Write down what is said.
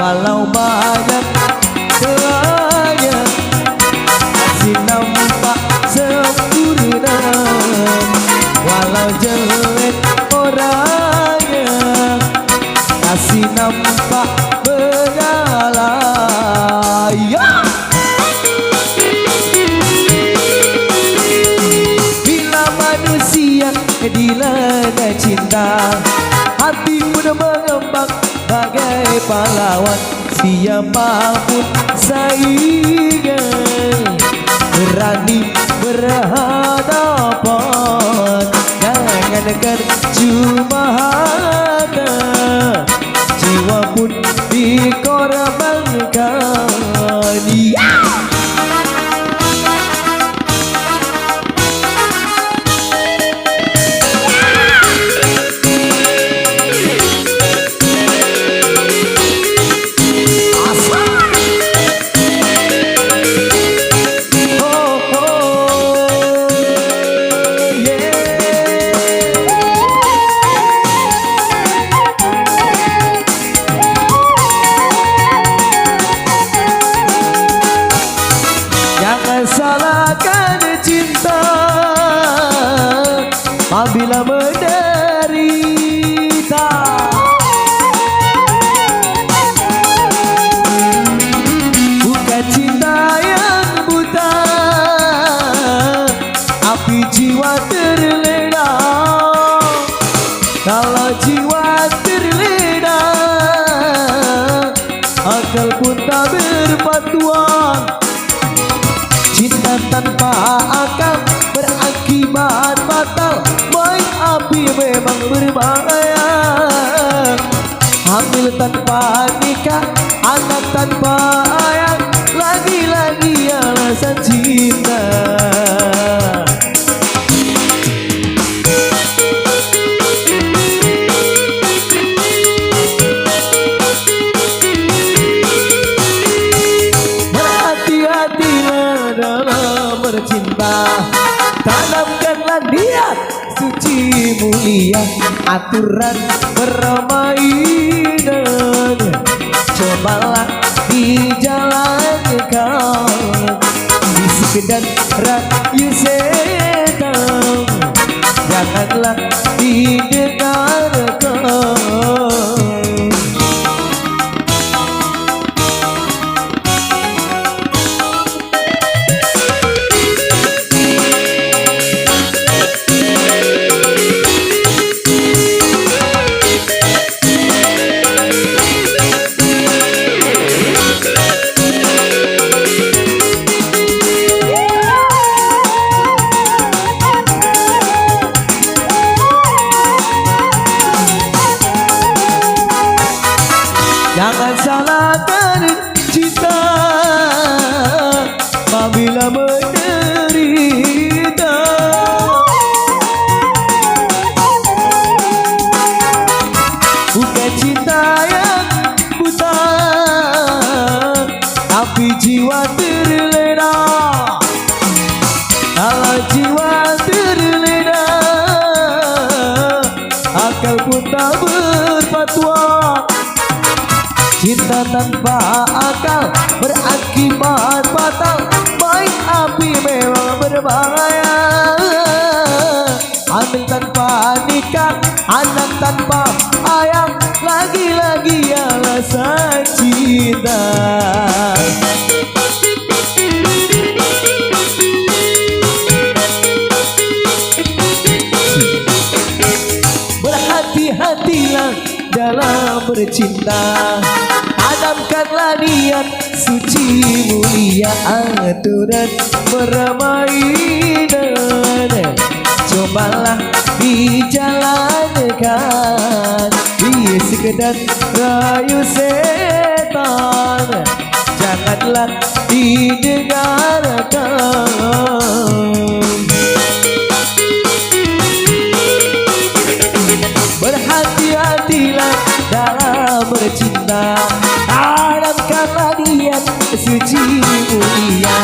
walau banyak doanya masih nampak sempurna, walau jelek orangnya masih nampak menyala. Bila manusia dilanda cinta, hati pun mengembang bagai pahlawan. Siapapun saingan berani berhadapan, jangankan cuma harta, jiwa pun dikorbankan. Jangan salahkan cinta apabila menderita. Bukan cinta yang buta, api jiwa terlena. Kalau jiwa terlena, akal pun tak berpatuan. Cinta tanpa akal berakibat fatal. Main api memang berbahaya. Hamil tanpa nikah, anak tanpa ayah, lagi-lagi alasan cinta. Dalam bercinta, tanamkanlah niat suci mulia, aturan permainan cobalah dijalankan. Bisik dan rayu setan janganlah didengarkan. Jangan salahkan cinta apabila menderita. Bukan cinta yang buta, tapi jiwa terlena. Kalau jiwa terlena, akal pun tak berpatuan. Cinta tanpa akal berakibat fatal. Main api memang berbahaya. Hamil tanpa nikah, anak tanpa ayah, lagi-lagi alasan cinta. Berhati-hatilah dalam bercinta, tanamkanlah niat suci mulia, aturan permainan cobalah dijalankan. Bisik dan rayu setan janganlah didengarkan. Berhati-hatilah dalam bercinta, tanamkanlah niat suci mulia.